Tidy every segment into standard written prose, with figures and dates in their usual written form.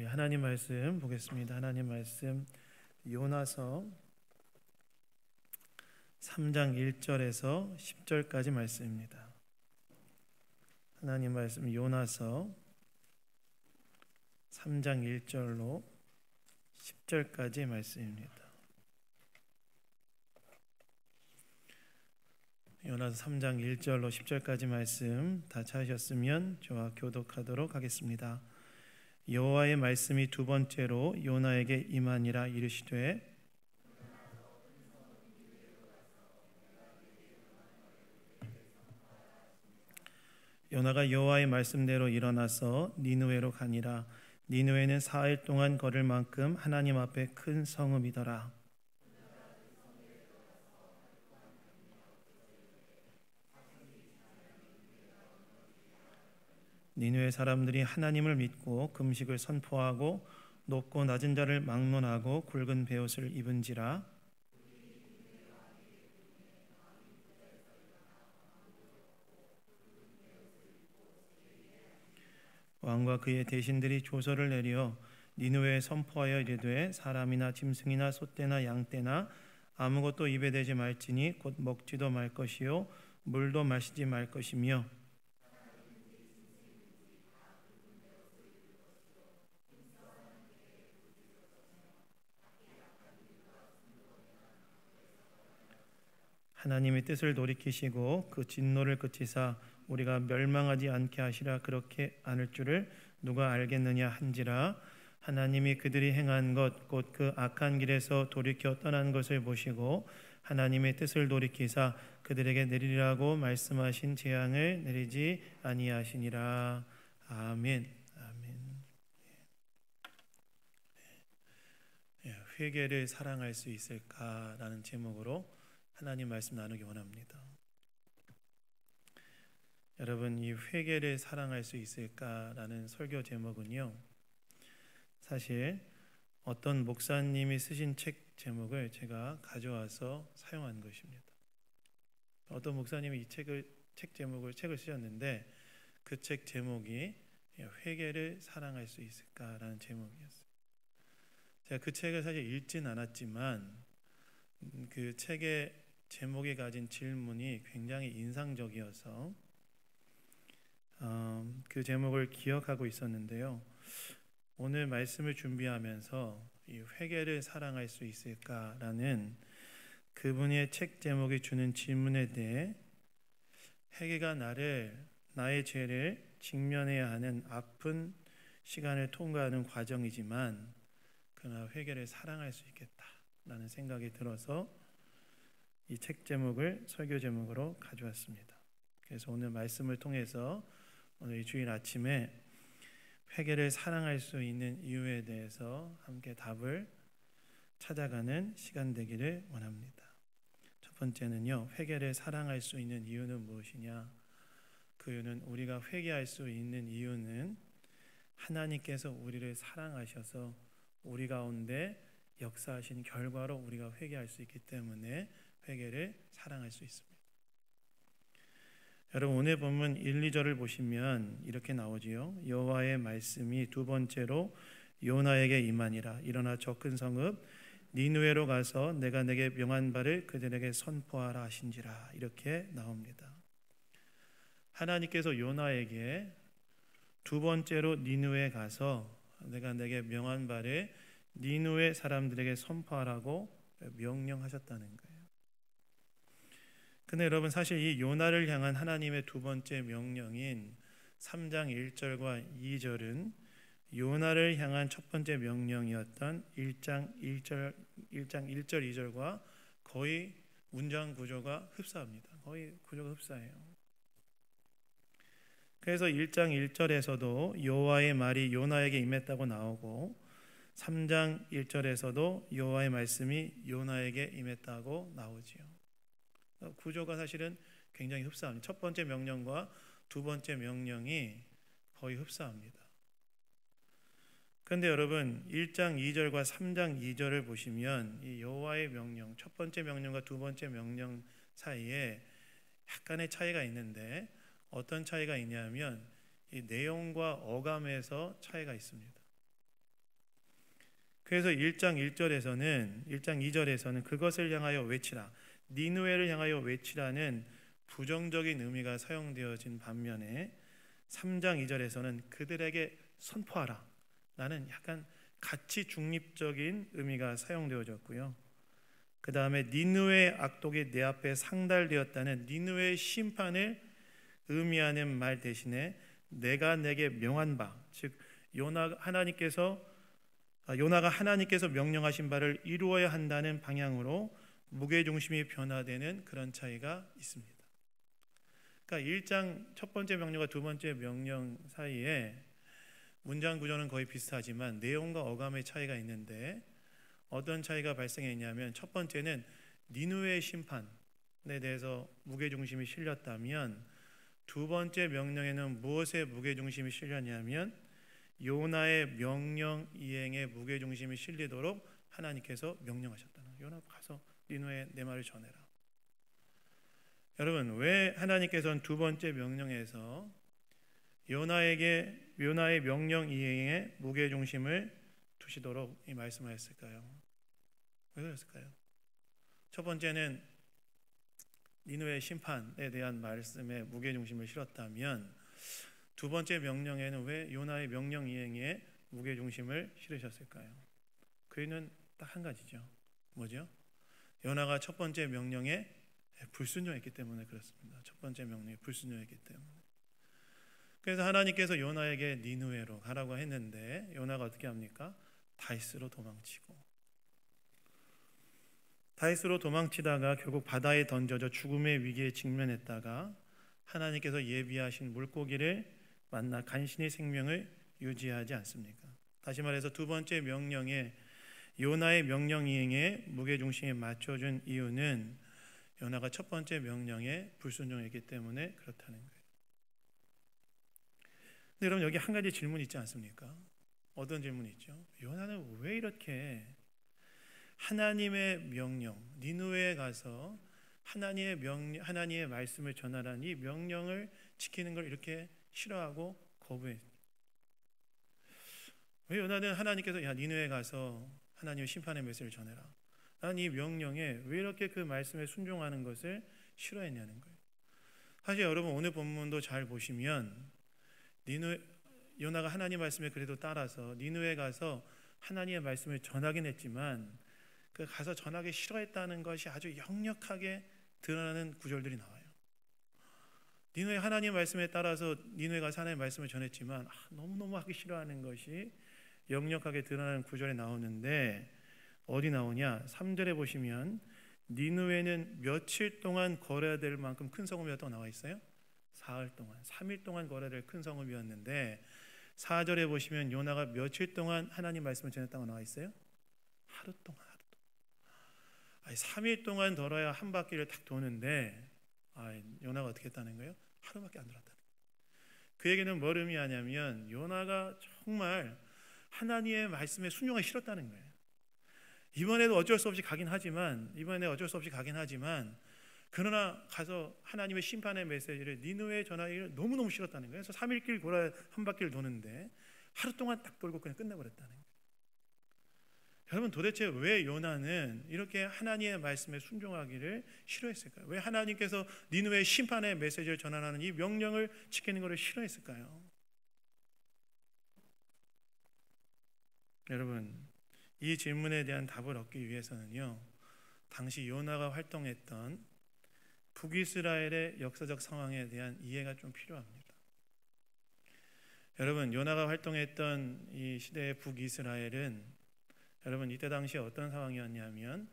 하나님 말씀 보겠습니다. 하나님 말씀 요나서 3장 1절에서 10절까지 말씀입니다. 하나님 말씀 요나서 3장 1절로 10절까지 말씀입니다. 요나서 3장 1절로 10절까지 말씀 다 찾으셨으면 저와 교독하도록 하겠습니다. 여호와의 말씀이 두 번째로 요나에게 임하니라. 이르시되 요나가 여호와의 말씀대로 일어나서 니느웨로 가니라. 니느웨는 4일 동안 걸을 만큼 하나님 앞에 큰 성읍이더라. 니느웨 사람들이 하나님을 믿고 금식을 선포하고 높고 낮은 자를 막론하고 굵은 베옷을 입은지라. 왕과 그의 대신들이 조서를 내려 니느웨에 선포하여 이르되 사람이나 짐승이나 소떼나 양떼나 아무것도 입에 대지 말지니 곧 먹지도 말 것이요 물도 마시지 말 것이며 하나님의 뜻을 돌이키시고 그 진노를 그치사 우리가 멸망하지 않게 하시라. 그렇게 않을 줄을 누가 알겠느냐 한지라. 하나님이 그들이 행한 것 곧 그 악한 길에서 돌이켜 떠난 것을 보시고 하나님의 뜻을 돌이키사 그들에게 내리라고 말씀하신 재앙을 내리지 아니하시니라. 아멘. 아멘. 회개를 사랑할 수 있을까라는 제목으로 하나님 말씀 나누기 원합니다. 여러분, 이 회개를 사랑할 수 있을까라는 설교 제목은요, 사실 어떤 목사님이 쓰신 책 제목을 제가 가져와서 사용한 것입니다. 어떤 목사님이 책 제목을 쓰셨는데 그 책 제목이 회개를 사랑할 수 있을까라는 제목이었어요. 제가 그 책을 사실 읽진 않았지만 그 책의 제목이 가진 질문이 굉장히 인상적이어서 그 제목을 기억하고 있었는데요. 오늘 말씀을 준비하면서 이 회개를 사랑할 수 있을까라는 그분의 책 제목이 주는 질문에 대해 회개가 나의 죄를 직면해야 하는 아픈 시간을 통과하는 과정이지만 그러나 회개를 사랑할 수 있겠다라는 생각이 들어서 이 책 제목을 설교 제목으로 가져왔습니다. 그래서 오늘 말씀을 통해서 오늘 이 주일 아침에 회개를 사랑할 수 있는 이유에 대해서 함께 답을 찾아가는 시간 되기를 원합니다. 첫 번째는요, 회개를 사랑할 수 있는 이유는 무엇이냐? 그 이유는 우리가 회개할 수 있는 이유는 하나님께서 우리를 사랑하셔서 우리 가운데 역사하신 결과로 우리가 회개할 수 있기 때문에 회개를 사랑할 수 있습니다. 여러분, 오늘 본문 1, 2절을 보시면 이렇게 나오지요. 여호와의 말씀이 두 번째로 요나에게 임하니라. 일어나 저 큰 성읍 니느웨로 가서 내가 내게 명한 바를 그들에게 선포하라 하신지라. 이렇게 나옵니다. 하나님께서 요나에게 두 번째로 니느웨에 가서 내가 내게 명한 바를 니느웨 사람들에게 선포하라고 명령하셨다는 거예요. 근데 여러분, 사실 이 요나를 향한 하나님의 두 번째 명령인 3장 1절과 2절은 요나를 향한 첫 번째 명령이었던 1장 1절 2절과 거의 문장 구조가 흡사합니다. 거의 구조가 흡사해요. 그래서 1장 1절에서도 여호와의 말이 요나에게 임했다고 나오고 3장 1절에서도 여호와의 말씀이 요나에게 임했다고 나오지요. 구조가 사실은 굉장히 흡사합니다. 첫 번째 명령과 두 번째 명령이 거의 흡사합니다. 그런데 여러분, 1장 2절과 3장 2절을 보시면 이 여호와의 명령, 첫 번째 명령과 두 번째 명령 사이에 약간의 차이가 있는데 어떤 차이가 있냐면 이 내용과 어감에서 차이가 있습니다. 그래서 1장 2절에서는 그것을 향하여 외치라, 니느웨를 향하여 외치라는 부정적인 의미가 사용되어진 반면에 3장 2절에서는 그들에게 선포하라 라는 약간 가치 중립적인 의미가 사용되어졌고요. 그 다음에 니느웨의 악독이 내 앞에 상달되었다는 니느웨의 심판을 의미하는 말 대신에 내가 내게 명한 바, 즉 요나가 하나님께서 명령하신 바를 이루어야 한다는 방향으로 무게중심이 변화되는 그런 차이가 있습니다. 그러니까 1장 첫 번째 명령과 두 번째 명령 사이에 문장 구조는 거의 비슷하지만 내용과 어감의 차이가 있는데, 어떤 차이가 발생했냐면 첫 번째는 니느웨의 심판에 대해서 무게중심이 실렸다면, 두 번째 명령에는 무엇에 무게중심이 실렸냐면 요나의 명령 이행에 무게중심이 실리도록 하나님께서 명령하셨다는 거예요. 요나 가서 니느웨에 내 말을 전해라. 여러분, 왜 하나님께서는 두 번째 명령에서 요나의 명령 이행에 무게중심을 두시도록 이 말씀하셨을까요? 왜 그랬을까요? 첫 번째는 니느웨의 심판에 대한 말씀에 무게중심을 실었다면, 두 번째 명령에는 왜 요나의 명령 이행에 무게중심을 실으셨을까요? 그 이유는 딱 한 가지죠. 뭐죠? 요나가 첫 번째 명령에 불순종했기 때문에 그렇습니다. 첫 번째 명령에 불순종했기 때문에. 그래서 하나님께서 요나에게 니느웨로 가라고 했는데 요나가 어떻게 합니까? 다이스로 도망치다가 결국 바다에 던져져 죽음의 위기에 직면했다가 하나님께서 예비하신 물고기를 만나 간신히 생명을 유지하지 않습니까? 다시 말해서 두 번째 명령에 요나의 명령 이행에 무게중심에 맞춰준 이유는 요나가 첫 번째 명령에 불순종했기 때문에 그렇다는 거예요. 근데 여러분, 여기 한 가지 질문이 있지 않습니까? 어떤 질문이 있죠? 요나는 왜 이렇게 하나님의 명령, 니느웨에 가서 하나님의 말씀을 전하라는 이 명령을 지키는 걸 이렇게 싫어하고 거부해? 왜 요나는 하나님께서 야 니느웨에 가서 하나님의 심판의 메시지를 전해라, 나는 이 명령에 왜 이렇게 그 말씀에 순종하는 것을 싫어했냐는 거예요. 사실 여러분, 오늘 본문도 잘 보시면 요나가 하나님 말씀에 그래도 따라서 니느웨에 가서 하나님의 말씀을 전하긴 했지만 그 가서 전하기 싫어했다는 것이 아주 역력하게 드러나는 구절들이 나와요. 니느웨 하나님 말씀에 따라서 니느웨 가서 하나님의 말씀을 전했지만 너무너무 하기 싫어하는 것이 역력하게 드러나는 구절이 나오는데, 어디 나오냐? 3절에 보시면 니느웨는 며칠 동안 걸어야 될 만큼 큰 성읍이었다고 나와 있어요. 사흘 동안, 3일 동안 걸어야 될 큰 성읍이었는데, 4절에 보시면 요나가 며칠 동안 하나님 말씀을 전했다고 나와 있어요. 하루 동안. 3일 동안 돌아야 한 바퀴를 딱 도는데 요나가 어떻게 했다는 거예요? 하루밖에 안 돌았다는 거예요. 그 얘기는 뭘 의미하냐면 요나가 정말 하나님의 말씀에 순종하기 싫었다는 거예요. 이번에도 어쩔 수 없이 가긴 하지만 그러나 가서 하나님의 심판의 메시지를 니느웨에 전하기를 너무너무 싫었다는 거예요. 그래서 3일 길 돌아야 한 바퀴를 도는데 하루 동안 딱 돌고 그냥 끝내버렸다는 거예요. 여러분, 도대체 왜 요나는 이렇게 하나님의 말씀에 순종하기를 싫어했을까요? 왜 하나님께서 니느웨의 심판의 메시지를 전하라는 이 명령을 지키는 것을 싫어했을까요? 여러분, 이 질문에 대한 답을 얻기 위해서는요, 당시 요나가 활동했던 북이스라엘의 역사적 상황에 대한 이해가 좀 필요합니다. 여러분, 요나가 활동했던 이 시대의 북이스라엘은 여러분 이때 당시에 어떤 상황이었냐면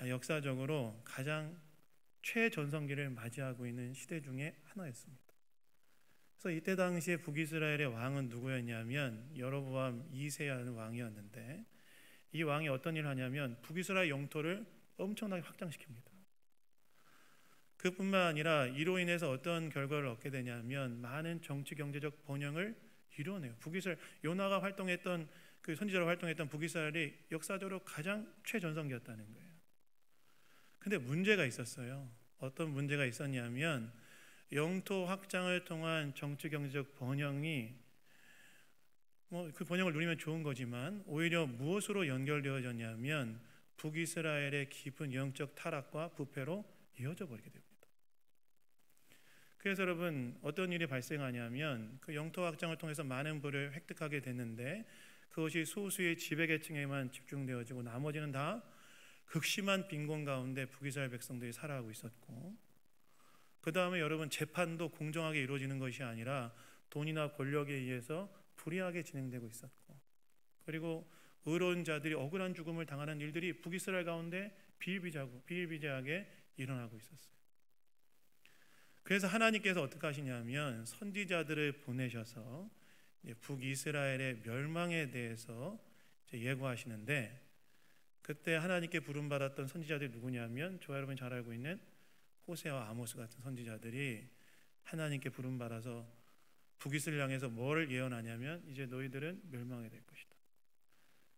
역사적으로 가장 최전성기를 맞이하고 있는 시대 중에 하나였습니다. 그래서 이때 당시에 북이스라엘의 왕은 누구였냐면 여로보암 2세라는 왕이었는데, 이 왕이 어떤 일을 하냐면 북이스라엘 영토를 엄청나게 확장시킵니다. 그뿐만 아니라 이로 인해서 어떤 결과를 얻게 되냐면 많은 정치 경제적 번영을 이루어내요. 요나가 활동했던 그 선지자로 활동했던 북이스라엘이 역사적으로 가장 최전성기였다는 거예요. 근데 문제가 있었어요. 어떤 문제가 있었냐면 영토 확장을 통한 정치 경제적 번영이 그 번영을 누리면 좋은 거지만 오히려 무엇으로 연결되어졌냐면 북이스라엘의 깊은 영적 타락과 부패로 이어져 버리게 됩니다. 그래서 여러분 어떤 일이 발생하냐면 그 영토 확장을 통해서 많은 부를 획득하게 됐는데 그것이 소수의 지배계층에만 집중되어지고 나머지는 다 극심한 빈곤 가운데 북이스라엘 백성들이 살아가고 있었고, 그 다음에 여러분 재판도 공정하게 이루어지는 것이 아니라 돈이나 권력에 의해서 불의하게 진행되고 있었고, 그리고 의로운 자들이 억울한 죽음을 당하는 일들이 북이스라엘 가운데 비일비재하게 일어나고 있었어요. 그래서 하나님께서 어떻게 하시냐면 선지자들을 보내셔서 북이스라엘의 멸망에 대해서 예고하시는데, 그때 하나님께 부름받았던 선지자들이 누구냐면 저와 여러분이 잘 알고 있는 호세와 아모스 같은 선지자들이 하나님께 부름받아서 북이스라엘 향해서 뭐를 예언하냐면 이제 너희들은 멸망이 될 것이다.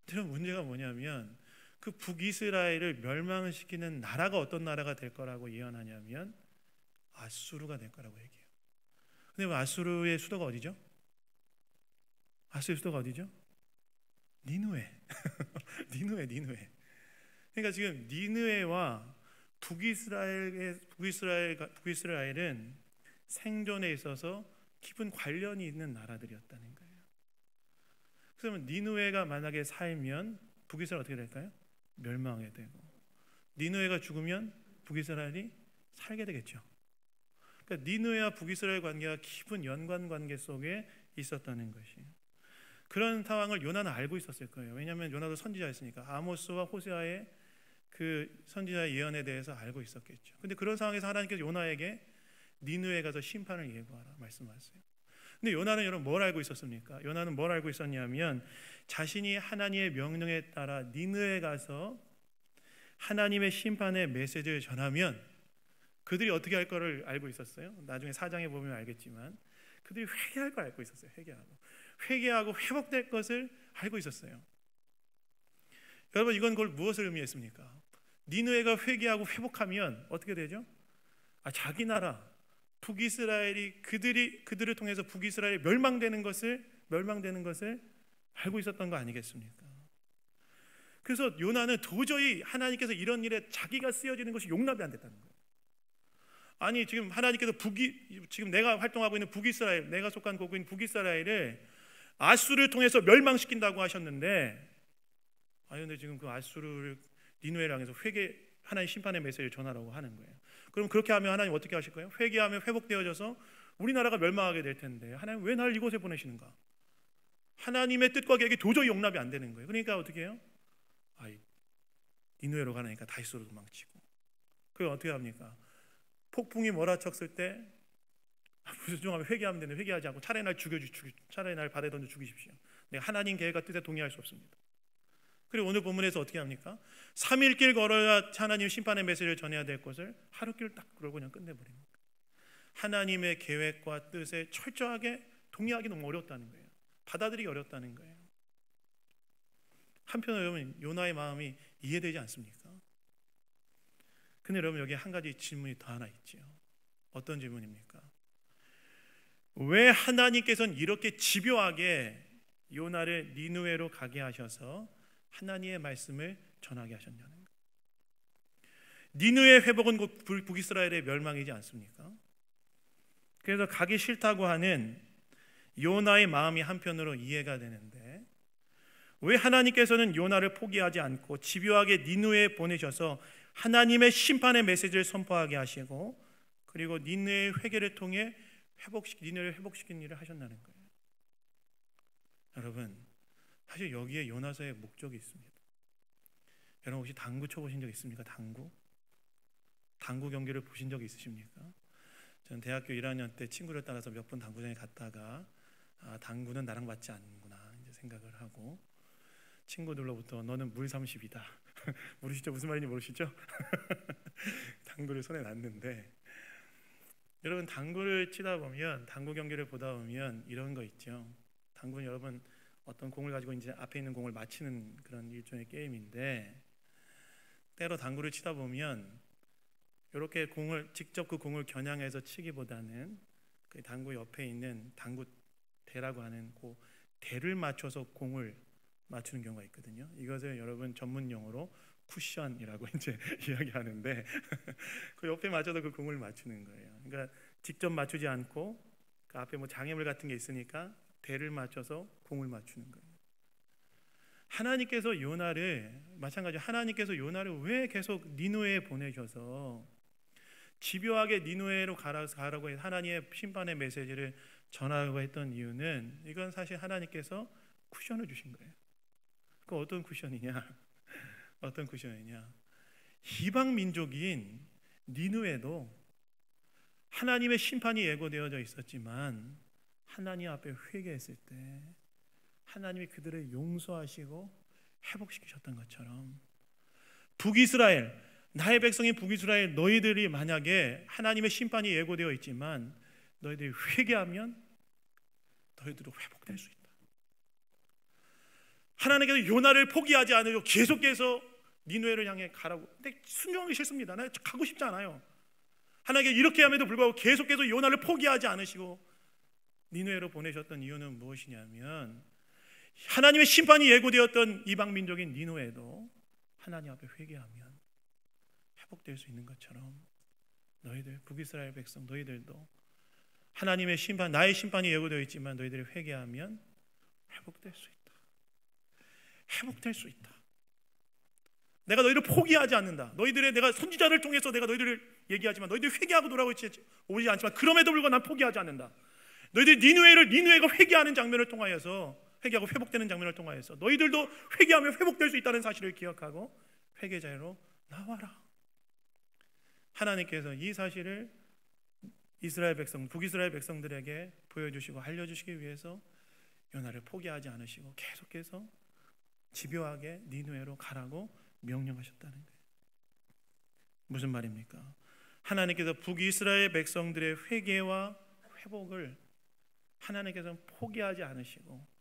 그런 문제가 뭐냐면 그 북이스라엘을 멸망시키는 나라가 어떤 나라가 될 거라고 예언하냐면 아수르가 될 거라고 얘기해요. 근데 아수르의 수도가 어디죠? 아수르의 수도가 어디죠? 니느웨. 니느웨. 그러니까 지금 니느웨와 북이스라엘은 생존에 있어서 깊은 관련이 있는 나라들이었다는 거예요. 그러면 니느웨가 만약에 살면 북이스라엘 어떻게 될까요? 멸망하게 되고, 니느웨가 죽으면 북이스라엘이 살게 되겠죠. 그러니까 니느웨와 북이스라엘 관계가 깊은 연관 관계 속에 있었다는 것이에요. 그런 상황을 요나는 알고 있었을 거예요. 왜냐하면 요나도 선지자였으니까 아모스와 호세아의 그 선지자의 예언에 대해서 알고 있었겠죠. 근데 그런 상황에서 하나님께서 요나에게 니느웨에 가서 심판을 예고하라 말씀하세요. 근데 요나는 여러분 뭘 알고 있었습니까? 요나는 뭘 알고 있었냐면 자신이 하나님의 명령에 따라 니느웨에 가서 하나님의 심판의 메시지를 전하면 그들이 어떻게 할 거를 알고 있었어요. 나중에 4장에 보면 알겠지만 그들이 회개할 걸 알고 있었어요. 회개하고 회복될 것을 알고 있었어요. 여러분 이건 그걸 무엇을 의미했습니까? 니느웨가 회개하고 회복하면 어떻게 되죠? 자기 나라 북이스라엘이 그들을 통해서 북이스라엘이 멸망되는 것을 알고 있었던 거 아니겠습니까? 그래서 요나는 도저히 하나님께서 이런 일에 자기가 쓰여지는 것이 용납이 안 됐다는 거예요. 아니 지금 하나님께서 지금 내가 활동하고 있는 북이스라엘, 내가 속한 고국인 북이스라엘을 아수르를 통해서 멸망시킨다고 하셨는데, 근데 지금 그 아수르를 니느웨를 향해서 하나님 심판의 메시지를 전하라고 하는 거예요. 그럼 그렇게 하면 하나님 어떻게 하실 거예요? 회개하면 회복되어져서 우리나라가 멸망하게 될 텐데 하나님 왜 나를 이곳에 보내시는가? 하나님의 뜻과 계획이 도저히 용납이 안 되는 거예요. 그러니까 어떻게 해요? 니느웨로 가니까 다시스로 도망치고, 그리고 어떻게 합니까? 폭풍이 몰아쳤을 때 무슨 회개하면 되는데 회개하지 않고 차라리 날 바다에 던져 죽이십시오. 내가 하나님 계획과 뜻에 동의할 수 없습니다. 그리고 오늘 본문에서 어떻게 합니까? 3일 길 걸어야 하나님 심판의 메시지를 전해야 될 것을 하루 길 딱 그러고 그냥 끝내버립니다. 하나님의 계획과 뜻에 철저하게 동의하기 너무 어렵다는 거예요. 받아들이기 어렵다는 거예요. 한편으로 여러분 요나의 마음이 이해되지 않습니까? 근데 여러분 여기 한 가지 질문이 더 하나 있죠. 어떤 질문입니까? 왜 하나님께서는 이렇게 집요하게 요나를 니느웨로 가게 하셔서 하나님의 말씀을 전하게 하셨냐는 거예요. 니느웨의 회복은 곧 북이스라엘의 멸망이지 않습니까? 그래서 가기 싫다고 하는 요나의 마음이 한편으로 이해가 되는데, 왜 하나님께서는 요나를 포기하지 않고 집요하게 니느웨에 보내셔서 하나님의 심판의 메시지를 선포하게 하시고, 그리고 니느웨의 회개를 통해 니느웨를 회복시키는 일을 하셨다는 거예요. 여러분 사실 여기에 요나서의 목적이 있습니다. 여러분 혹시 당구 쳐보신 적 있습니까? 당구 경기를 보신 적 있으십니까? 저는 대학교 1학년 때 친구를 따라서 몇 번 당구장에 갔다가 당구는 나랑 맞지 않는구나 이제 생각을 하고, 친구들로부터 너는 물 30이다 모르시죠? 무슨 말인지 모르시죠? 당구를 손에 놨는데, 여러분 당구를 치다 보면, 당구 경기를 보다 보면 이런 거 있죠. 당구는 여러분 어떤 공을 가지고 이제 앞에 있는 공을 맞히는 그런 일종의 게임인데, 때로 당구를 치다 보면 이렇게 직접 그 공을 겨냥해서 치기보다는 그 당구 옆에 있는 당구대라고 하는 그 대를 맞춰서 공을 맞추는 경우가 있거든요. 이것을 여러분 전문 용어로 쿠션이라고 이제 이야기하는데 그 옆에 맞춰서 그 공을 맞추는 거예요. 그러니까 직접 맞추지 않고 그 앞에 뭐 장애물 같은 게 있으니까 대를 맞춰서 공을 맞추는 거예요. 하나님께서 요나를 마찬가지로 하나님께서 요나를 왜 계속 니느웨에 보내셔서 집요하게 니느웨로 가라고 하나님의 심판의 메시지를 전하고 했던 이유는 이건 사실 하나님께서 쿠션을 주신 거예요. 그 어떤 쿠션이냐? 어떤 쿠션이냐? 이방 민족인 니느웨도 하나님의 심판이 예고되어져 있었지만 하나님 앞에 회개했을 때 하나님이 그들을 용서하시고 회복시키셨던 것처럼 북이스라엘, 나의 백성인 북이스라엘 너희들이 만약에 하나님의 심판이 예고되어 있지만 너희들이 회개하면 너희들도 회복될 수 있다. 하나님께서 요나를 포기하지 않으려 계속해서 니느웨를 향해 가라고. 근데 순종하기 싫습니다. 나 가고 싶지 않아요. 하나님께서 이렇게 함에도 불구하고 계속해서 요나를 포기하지 않으시고 니느웨로 보내셨던 이유는 무엇이냐면 하나님의 심판이 예고되었던 이방 민족인 니느웨도 하나님 앞에 회개하면 회복될 수 있는 것처럼 너희들 북이스라엘 백성 너희들도 하나님의 심판, 나의 심판이 예고되어 있지만 너희들이 회개하면 회복될 수 있다. 회복될 수 있다. 내가 너희를 포기하지 않는다. 너희들의 내가 선지자를 통해서 내가 너희들을 얘기하지만 너희들이 회개하고 돌아오지 않지만 그럼에도 불구하고 난 포기하지 않는다. 너희들이 니느웨가 회개하는 장면을 통하여서 회개하고 회복되는 장면을 통하여서 너희들도 회개하면 회복될 수 있다는 사실을 기억하고 회개자로 나와라. 하나님께서 이 사실을 이스라엘 백성, 북이스라엘 백성들에게 보여주시고 알려주시기 위해서 요나를 포기하지 않으시고 계속해서 집요하게 니느웨로 가라고 명령하셨다는 거예요. 무슨 말입니까? 하나님께서 북이스라엘 백성들의 회개와 회복을 하나님께서는 포기하지 않으시고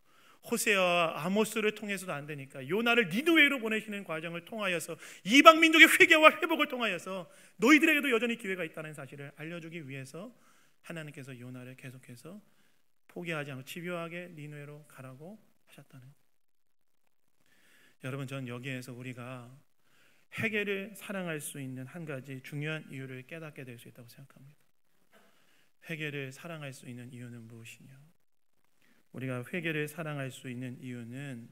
호세아와 아모스를 통해서도 안 되니까 요나를 니느웨로 보내시는 과정을 통하여서 이방 민족의 회개와 회복을 통하여서 너희들에게도 여전히 기회가 있다는 사실을 알려주기 위해서 하나님께서 요나를 계속해서 포기하지 않고 집요하게 니느웨로 가라고 하셨다는 거예요. 여러분, 저는 여기에서 우리가 회개를 사랑할 수 있는 한 가지 중요한 이유를 깨닫게 될 수 있다고 생각합니다. 회개를 사랑할 수 있는 이유는 무엇이냐? 우리가 회개를 사랑할 수 있는 이유는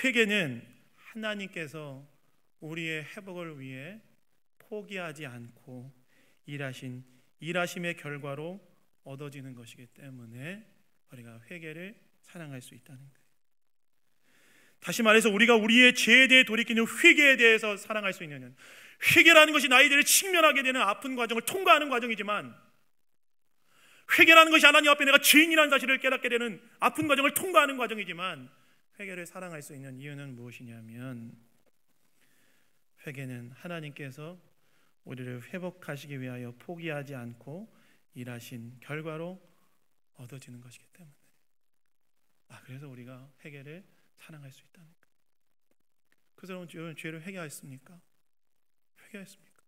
회개는 하나님께서 우리의 회복을 위해 포기하지 않고 일하심의 결과로 얻어지는 것이기 때문에 우리가 회개를 사랑할 수 있다는 거예요. 다시 말해서 우리가 우리의 죄에 대해 돌이키는 회개에 대해서 사랑할 수 있는, 회개라는 것이 나이들을 직면하게 되는 아픈 과정을 통과하는 과정이지만, 회개라는 것이 하나님 앞에 내가 죄인이라는 사실을 깨닫게 되는 아픈 과정을 통과하는 과정이지만, 회개를 사랑할 수 있는 이유는 무엇이냐면, 회개는 하나님께서 우리를 회복하시기 위하여 포기하지 않고 일하신 결과로 얻어지는 것이기 때문에, 그래서 우리가 회개를 사랑할 수 있다는 거예요. 그래서 여러분, 죄를 회개했습니까? 회개했습니까?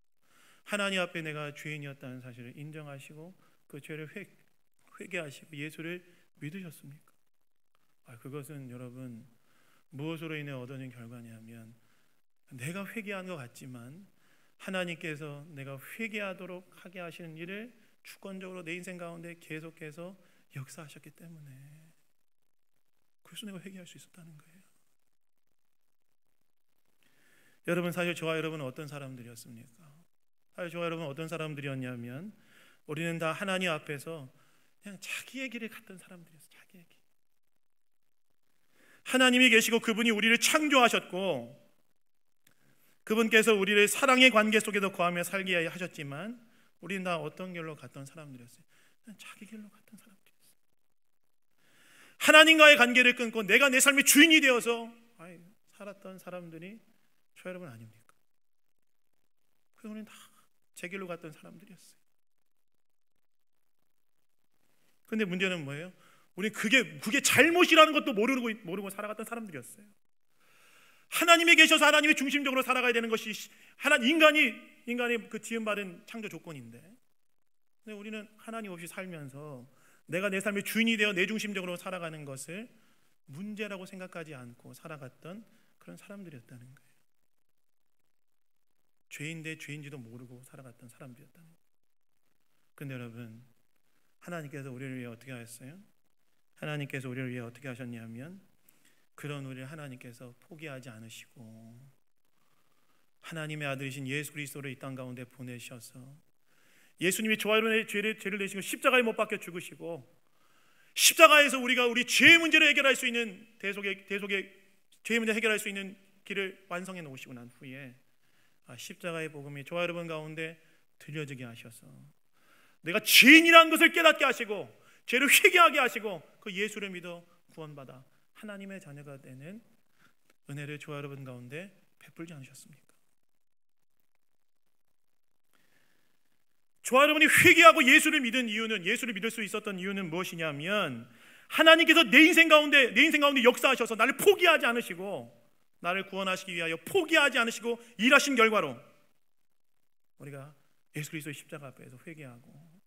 하나님 앞에 내가 죄인이었다는 사실을 인정하시고 그 죄를 회개하시고 예수를 믿으셨습니까? 그것은 여러분 무엇으로 인해 얻어진 결과냐면, 내가 회개한 것 같지만 하나님께서 내가 회개하도록 하게 하시는 일을 주권적으로 내 인생 가운데 계속해서 역사하셨기 때문에, 그래서 내가 회개할 수 있었다는 거예요. 여러분, 사실 저와 여러분은 어떤 사람들이었습니까? 사실 저와 여러분은 어떤 사람들이었냐면, 우리는 다 하나님 앞에서 그냥 자기의 길을 갔던 사람들이었어요. 자기의 길. 하나님이 계시고 그분이 우리를 창조하셨고 그분께서 우리를 사랑의 관계 속에서 거하며 살게 하셨지만, 우리는 다 어떤 길로 갔던 사람들이었어요? 그냥 자기 길로 갔던 사람들이었어요. 하나님과의 관계를 끊고 내가 내 삶의 주인이 되어서 살았던 사람들이 저 여러분 아닙니까? 그래서 우리는 다 제 길로 갔던 사람들이었어요. 그런데 문제는 뭐예요? 우리는 그게 잘못이라는 것도 모르고 살아갔던 사람들이었어요. 하나님이 계셔서 하나님의 중심적으로 살아가야 되는 것이 인간이 그 지음받은 창조 조건인데, 근데 우리는 하나님 없이 살면서 내가 내 삶의 주인이 되어 내 중심적으로 살아가는 것을 문제라고 생각하지 않고 살아갔던 그런 사람들이었다는 거예요. 죄인데 죄인지도 모르고 살아갔던 사람들이었다는 거예요. 그런데 여러분, 하나님께서 우리를 위해 어떻게 하셨어요? 하나님께서 우리를 위해 어떻게 하셨냐면 그런 우리를 하나님께서 포기하지 않으시고 하나님의 아들이신 예수 그리스도를 이 땅 가운데 보내셔서 예수님이 저와 여러분의 죄를 내시고 십자가에 못 박혀 죽으시고 십자가에서 우리가 우리 죄의 문제를 해결할 수 있는 대속의 죄의 문제를 해결할 수 있는 길을 완성해 놓으시고 난 후에 십자가의 복음이 저와 여러분 가운데 들려지게 하셔서 내가 죄인이라는 것을 깨닫게 하시고 죄를 회개하게 하시고 그 예수를 믿어 구원받아 하나님의 자녀가 되는 은혜를 저와 여러분 가운데 베풀지 않으셨습니까? 저와 여러분이 회개하고 예수를 믿은 이유는, 예수를 믿을 수 있었던 이유는 무엇이냐면 하나님께서 내 인생 가운데 역사하셔서 나를 포기하지 않으시고 나를 구원하시기 위하여 포기하지 않으시고 일하신 결과로 우리가 예수 그리스도의 십자가 앞에서 회개하고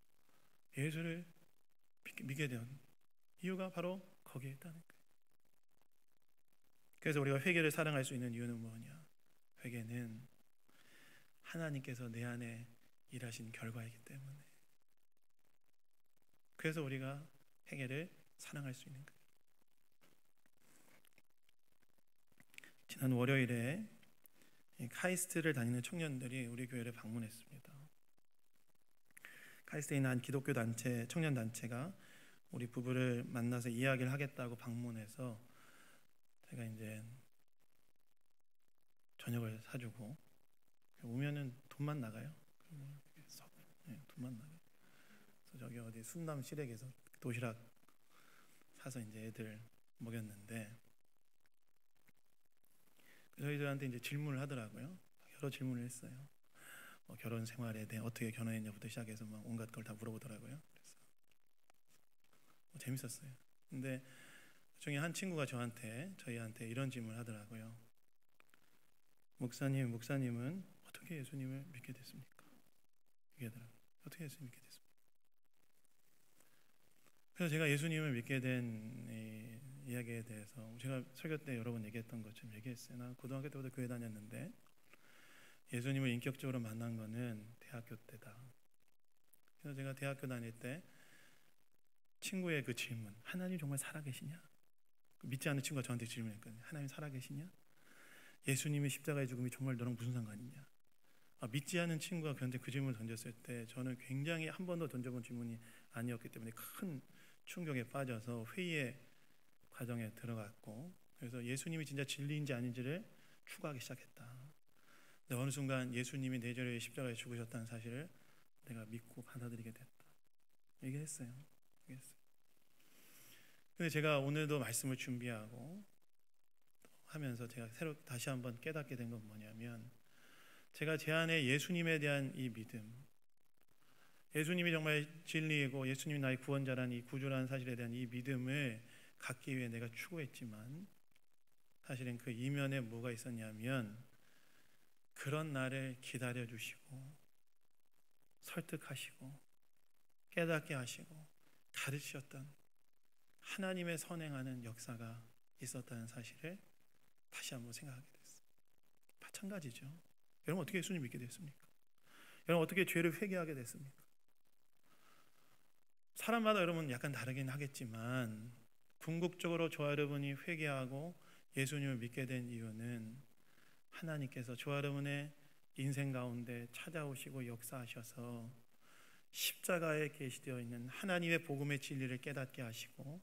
예수를 믿게 된 이유가 바로 거기에 있다는 거예요. 그래서 우리가 회개를 사랑할 수 있는 이유는 뭐냐? 회개는 하나님께서 내 안에 일하신 결과이기 때문에, 그래서 우리가 회개를 사랑할 수 있는 거예요. 지난 월요일에 카이스트를 다니는 청년들이 우리 교회를 방문했습니다. 카이스트에 있는 한 기독교 단체, 청년 단체가 우리 부부를 만나서 이야기를 하겠다고 방문해서 제가 이제 저녁을 사주고 오면은 돈만 나가요. 돈만 나가요. 그래서 저기 어디 순남 시댁에서 도시락 사서 이제 애들 먹였는데 저희들한테 이제 질문을 하더라고요. 여러 질문을 했어요. 결혼 생활에 대해 어떻게 결혼했냐부터 시작해서 막 온갖 걸 다 물어보더라고요. 그래서 재밌었어요. 근데 중에 한 친구가 저희한테 이런 질문을 하더라고요. 목사님은 어떻게 예수님을 믿게 됐습니까? 얘기하더라고요. 어떻게 예수님 믿게 됐습니까? 그래서 제가 예수님을 믿게 된 이야기에 대해서 제가 설교 때 여러 번 얘기했던 것처럼 얘기했어요. 나 고등학교 때부터 교회 다녔는데 예수님을 인격적으로 만난 거는 대학교 때다. 그래서 제가 대학교 다닐 때 친구의 그 질문, 하나님 정말 살아계시냐? 믿지 않는 친구가 저한테 질문했거든요. 하나님 살아계시냐? 예수님의 십자가의 죽음이 정말 너랑 무슨 상관이냐? 믿지 않는 친구가 저한테 그 질문을 던졌을 때 저는 굉장히 한 번도 던져본 질문이 아니었기 때문에 큰 충격에 빠져서 회의의 과정에 들어갔고, 그래서 예수님이 진짜 진리인지 아닌지를 추구하기 시작했다. 근데 어느 순간 예수님이 내 죄를 십자가에 죽으셨다는 사실을 내가 믿고 받아들이게 됐다. 얘기했어요. 근데 제가 오늘도 말씀을 준비하고 하면서 제가 새로 다시 한번 깨닫게 된 건 뭐냐면 제가 제 안에 예수님에 대한 이 믿음, 예수님이 정말 진리이고 예수님이 나의 구원자라는 이 구주라는 사실에 대한 이 믿음을 갖기 위해 내가 추구했지만 사실은 그 이면에 뭐가 있었냐면 그런 나를 기다려주시고 설득하시고 깨닫게 하시고 가르치셨던 하나님의 선행하는 역사가 있었다는 사실을 다시 한번 생각하게 됐어요. 마찬가지죠. 여러분 어떻게 예수님 믿게 됐습니까? 여러분 어떻게 죄를 회개하게 됐습니까? 사람마다 여러분 약간 다르긴 하겠지만 궁극적으로 저와 여러분이 회개하고 예수님을 믿게 된 이유는 하나님께서 저와 여러분의 인생 가운데 찾아오시고 역사하셔서 십자가에 계시되어 있는 하나님의 복음의 진리를 깨닫게 하시고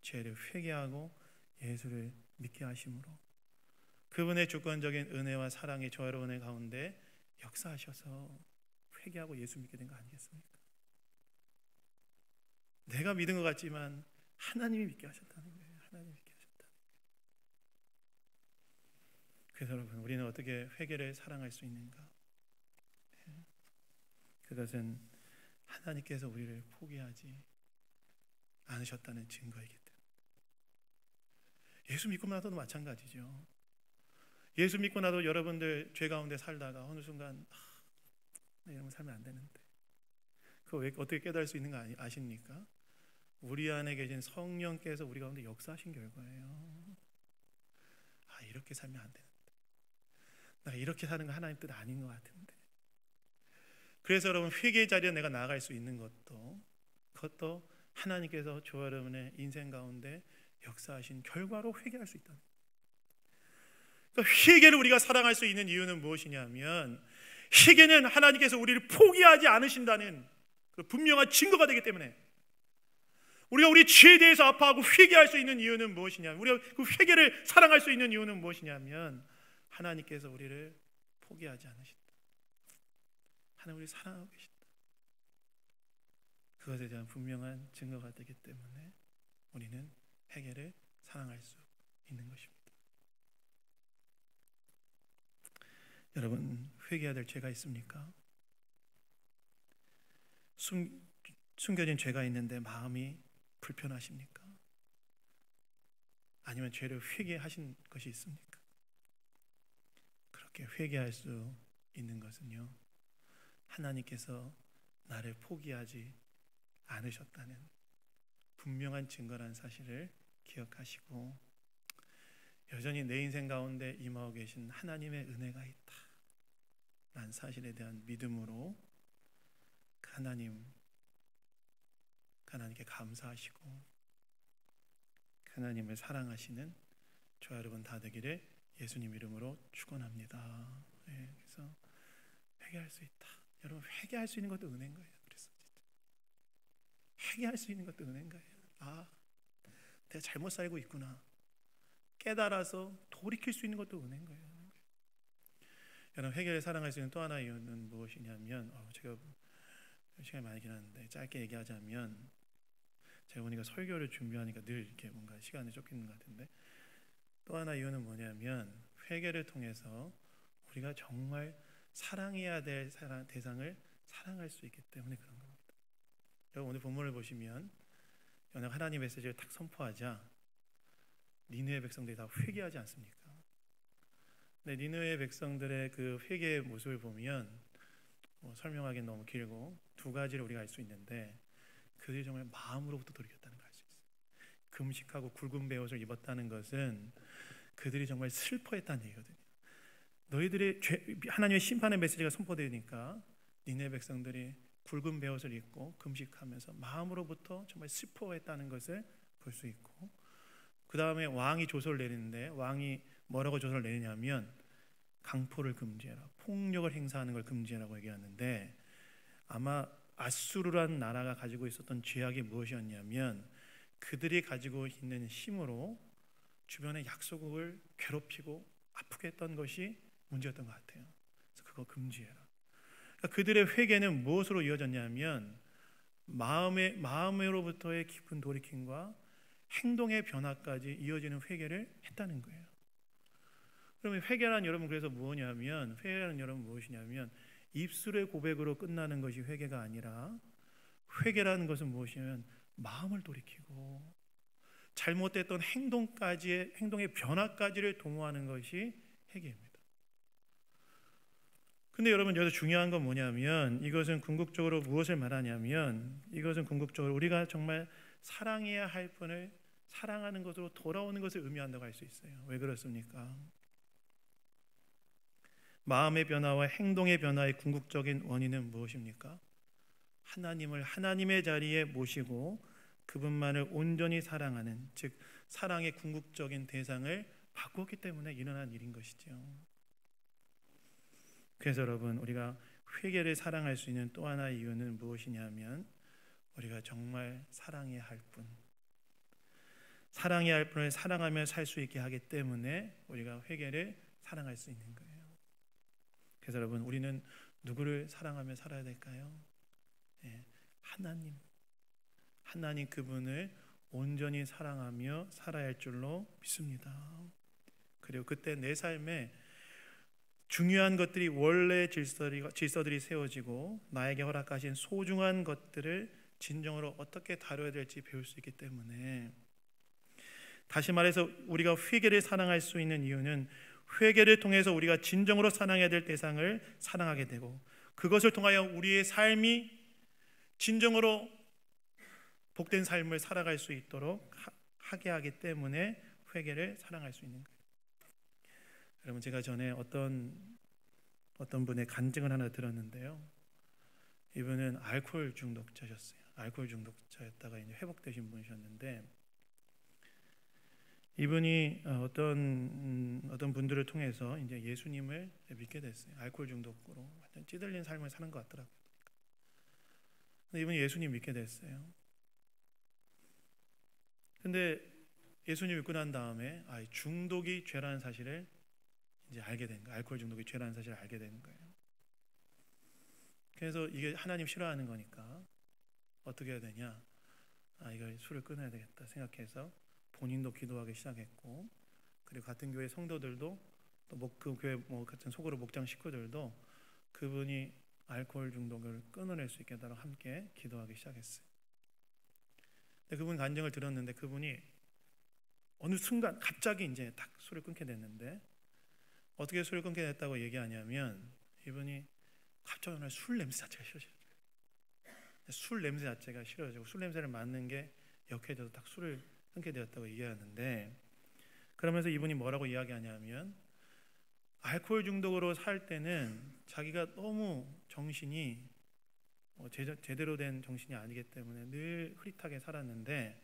죄를 회개하고 예수를 믿게 하심으로 그분의 주권적인 은혜와 사랑이 저와 여러분의 가운데 역사하셔서 회개하고 예수 믿게 된 거 아니겠습니까? 내가 믿은 것 같지만 하나님이 믿게 하셨다는 거예요. 하나님이 믿게 하셨다는 거예요. 그래서 여러분 우리는 어떻게 회개를 사랑할 수 있는가? 그것은 하나님께서 우리를 포기하지 않으셨다는 증거이기 때문에. 예수 믿고 나서도 마찬가지죠. 예수 믿고 나도 여러분들 죄 가운데 살다가 어느 순간 나 이러면 살면 안 되는데 그거 왜 어떻게 깨달을 수 있는 거 아십니까? 우리 안에 계신 성령께서 우리 가운데 역사하신 결과예요. 이렇게 살면 안 되는데, 나 이렇게 사는 거 하나님 뜻 아닌 것 같은데. 그래서 여러분, 회개의 자리에 내가 나아갈 수 있는 그것도 하나님께서 저와 여러분의 인생 가운데 역사하신 결과로 회개할 수 있다. 그러니까 회개를 우리가 사랑할 수 있는 이유는 무엇이냐면, 회개는 하나님께서 우리를 포기하지 않으신다는 그 분명한 증거가 되기 때문에, 우리가 우리 죄에 대해서 아파하고 회개할 수 있는 이유는 무엇이냐면, 우리가 그 회개를 사랑할 수 있는 이유는 무엇이냐면, 하나님께서 우리를 포기하지 않으신다. 하나님 우리를 사랑하고 계신다. 그것에 대한 분명한 증거가 되기 때문에 우리는 회개를 사랑할 수 있는 것입니다. 여러분, 회개해야 될 죄가 있습니까? 숨겨진 죄가 있는데 마음이 불편하십니까? 아니면 죄를 회개하신 것이 있습니까? 그렇게 회개할 수 있는 것은요, 하나님께서 나를 포기하지 않으셨다는 분명한 증거라는 사실을 기억하시고, 여전히 내 인생 가운데 임하고 계신 하나님의 은혜가 있다 라는 사실에 대한 믿음으로 하나님께 감사하시고 하나님을 사랑하시는 저와 여러분 다 되기를 예수님 이름으로 축원합니다. 그래서 회개할 수 있다. 여러분, 회개할 수 있는 것도 은혜인 거예요. 그래서 진짜 회개할 수 있는 것도 은혜인 거예요. 내가 잘못 살고 있구나 깨달아서 돌이킬 수 있는 것도 은혜인 거예요. 여러분, 회개를 사랑할 수 있는 또 하나의 이유는 무엇이냐면, 제가 시간이 많이 지났는데 짧게 얘기하자면, 제가 보니까 설교를 준비하니까 늘 이렇게 뭔가 시간이 쫓기는 것 같은데, 또 하나 이유는 뭐냐면, 회개를 통해서 우리가 정말 사랑해야 될 대상을 사랑할 수 있기 때문에 그런 겁니다. 여러분, 오늘 본문을 보시면 연약 하나님 메시지를 딱 선포하자 니느웨 백성들이 다 회개하지 않습니까? 근데 니느웨 백성들의 그 회개의 모습을 보면 설명하기는 너무 길고 두 가지를 우리가 알 수 있는데, 그들이 정말 마음으로부터 돌이켰다는 걸 알 수 있어요. 금식하고 굵은 베옷을 입었다는 것은 그들이 정말 슬퍼했다는 얘기거든요. 너희들의 하나님의 심판의 메시지가 선포되니까 니느웨 백성들이 굵은 베옷을 입고 금식하면서 마음으로부터 정말 슬퍼했다는 것을 볼 수 있고, 그 다음에 왕이 조서를 내리는데, 왕이 뭐라고 조서를 내리냐면 강포를 금지해라, 폭력을 행사하는 걸 금지해라고 얘기하는데, 아마 아수르라는 나라가 가지고 있었던 죄악이 무엇이었냐면, 그들이 가지고 있는 힘으로 주변의 약소국을 괴롭히고 아프게 했던 것이 문제였던 것 같아요. 그래서 그거 금지해라. 그러니까 그들의 회개는 무엇으로 이어졌냐면, 마음으로부터의 깊은 돌이킴과 행동의 변화까지 이어지는 회개를 했다는 거예요. 그러면 회개란 여러분, 그래서 회개란 여러분 무엇이냐면, 입술의 고백으로 끝나는 것이 회개가 아니라, 회개라는 것은 무엇이냐면 마음을 돌이키고 잘못됐던 행동의 변화까지를 도모하는 것이 회개입니다. 근데 여러분, 여기서 중요한 건 뭐냐면, 이것은 궁극적으로 무엇을 말하냐면, 이것은 궁극적으로 우리가 정말 사랑해야 할 분을 사랑하는 것으로 돌아오는 것을 의미한다고 할 수 있어요. 왜 그렇습니까? 마음의 변화와 행동의 변화의 궁극적인 원인은 무엇입니까? 하나님을 하나님의 자리에 모시고 그분만을 온전히 사랑하는, 즉 사랑의 궁극적인 대상을 바꾸었기 때문에 일어난 일인 것이죠. 그래서 여러분, 우리가 회개를 사랑할 수 있는 또 하나의 이유는 무엇이냐면, 우리가 정말 사랑해야 할 분을 사랑하며 살 수 있게 하기 때문에 우리가 회개를 사랑할 수 있는 거예요. 그래서 여러분, 우리는 누구를 사랑하며 살아야 될까요? 하나님 그분을 온전히 사랑하며 살아야 할 줄로 믿습니다. 그리고 그때 내 삶에 중요한 것들이, 원래 질서들이 세워지고 나에게 허락하신 소중한 것들을 진정으로 어떻게 다뤄야 될지 배울 수 있기 때문에, 다시 말해서 우리가 회개를 사랑할 수 있는 이유는 회개를 통해서 우리가 진정으로 사랑해야 될 대상을 사랑하게 되고, 그것을 통하여 우리의 삶이 진정으로 복된 삶을 살아갈 수 있도록 하게 하기 때문에 회개를 사랑할 수 있는 거예요. 여러분, 제가 전에 어떤 분의 간증을 하나 들었는데요. 이분은 알코올 중독자셨어요. 알코올 중독자였다가 이제 회복되신 분이셨는데, 이분이 어떤 분들을 통해서 이제 예수님을 믿게 됐어요. 알코올 중독으로 완전 찌들린 삶을 사는 것 같더라고요. 근데 이분이 예수님 믿게 됐어요. 근데 예수님 믿고 난 다음에 중독이 죄라는 사실을 이제 알게 된 거예요. 알코올 중독이 죄라는 사실을 알게 되는 거예요. 그래서 이게 하나님 싫어하는 거니까 어떻게 해야 되냐? 이거 술을 끊어야 되겠다 생각해서 본인도 기도하기 시작했고, 그리고 같은 교회 성도들도 또 그 교회 같은 소그룹 목장 식구들도 그분이 알코올 중독을 끊어낼 수 있게 해달라고 함께 기도하기 시작했어요. 근데 그분 간증을 들었는데 그분이 어느 순간 갑자기 이제 딱 술을 끊게 됐는데, 어떻게 술을 끊게 됐다고 얘기하냐면 이분이 갑자기 어느 날 술 냄새 자체가 싫어져요. 술 냄새 자체가 싫어지고 술 냄새를 맡는 게 역해져서 딱 술을 끊게 되었다고 얘기하는데, 그러면서 이분이 뭐라고 이야기하냐면 알코올 중독으로 살 때는 자기가 너무 정신이 제대로 된 정신이 아니기 때문에 늘 흐릿하게 살았는데,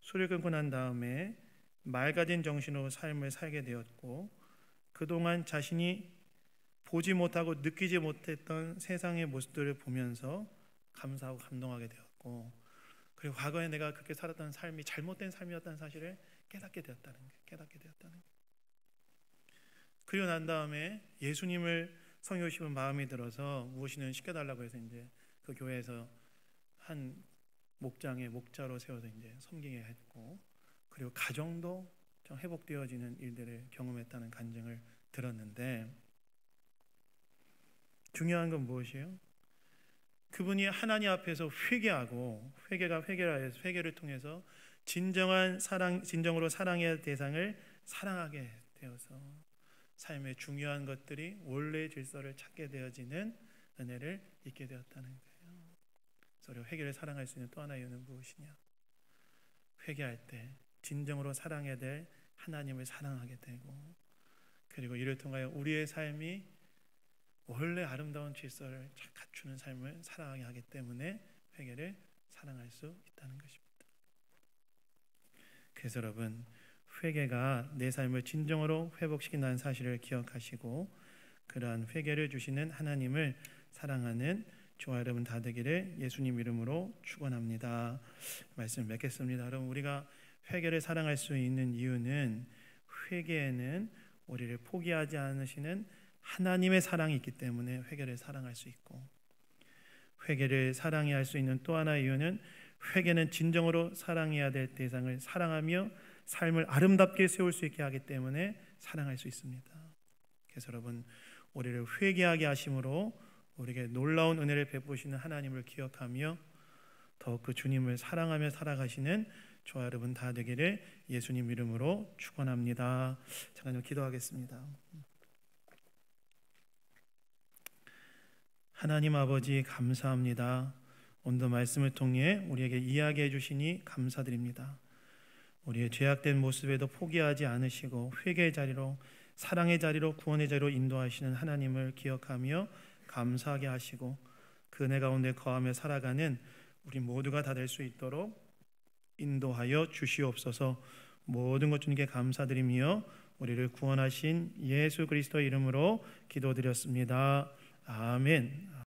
술을 끊고 난 다음에 맑아진 정신으로 삶을 살게 되었고, 그동안 자신이 보지 못하고 느끼지 못했던 세상의 모습들을 보면서 감사하고 감동하게 되었고, 그리고 과거에 내가 그렇게 살았던 삶이 잘못된 삶이었다는 사실을 깨닫게 되었다는 거예요. 그리고 난 다음에 예수님을 성령이 심은 마음이 들어서 무엇이든 시켜달라고 해서 이제 그 교회에서 한 목장에 목자로 세워서 이제 섬기게 했고, 그리고 가정도 좀 회복되어지는 일들을 경험했다는 간증을 들었는데, 중요한 건 무엇이에요? 그분이 하나님 앞에서 회개하고 회개를 통해서 진정으로 사랑해야 할 대상을 사랑하게 되어서 삶의 중요한 것들이 원래의 질서를 찾게 되어지는 은혜를 잊게 되었다는 거예요. 그래서 회개를 사랑할 수 있는 또 하나의 이유는 무엇이냐? 회개할 때 진정으로 사랑해야 될 하나님을 사랑하게 되고, 그리고 이를 통하여 우리의 삶이 원래 아름다운 질서를 갖추는 삶을 사랑하게 하기 때문에 회개를 사랑할 수 있다는 것입니다. 그래서 여러분, 회개가 내 삶을 진정으로 회복시킨다는 사실을 기억하시고, 그러한 회개를 주시는 하나님을 사랑하는 저와 여러분 다 되기를 예수님 이름으로 축원합니다. 말씀 맺겠습니다. 여러분, 우리가 회개를 사랑할 수 있는 이유는 회개에는 우리를 포기하지 않으시는 하나님의 사랑이 있기 때문에 회개를 사랑할 수 있고, 회개를 사랑해야 할 수 있는 또 하나의 이유는 회개는 진정으로 사랑해야 될 대상을 사랑하며 삶을 아름답게 세울 수 있게 하기 때문에 사랑할 수 있습니다. 그래서 여러분, 우리를 회개하게 하심으로 우리에게 놀라운 은혜를 베푸시는 하나님을 기억하며 더욱 그 주님을 사랑하며 살아가시는 저와 여러분 다 되기를 예수님 이름으로 축원합니다. 잠깐 기도하겠습니다. 하나님 아버지, 감사합니다. 오늘도 말씀을 통해 우리에게 이야기해 주시니 감사드립니다. 우리의 죄악된 모습에도 포기하지 않으시고 회개의 자리로, 사랑의 자리로, 구원의 자리로 인도하시는 하나님을 기억하며 감사하게 하시고, 그 은혜 가운데 거하며 살아가는 우리 모두가 다 될 수 있도록 인도하여 주시옵소서. 모든 것 주님께 감사드리며 우리를 구원하신 예수 그리스도의 이름으로 기도드렸습니다. 아멘.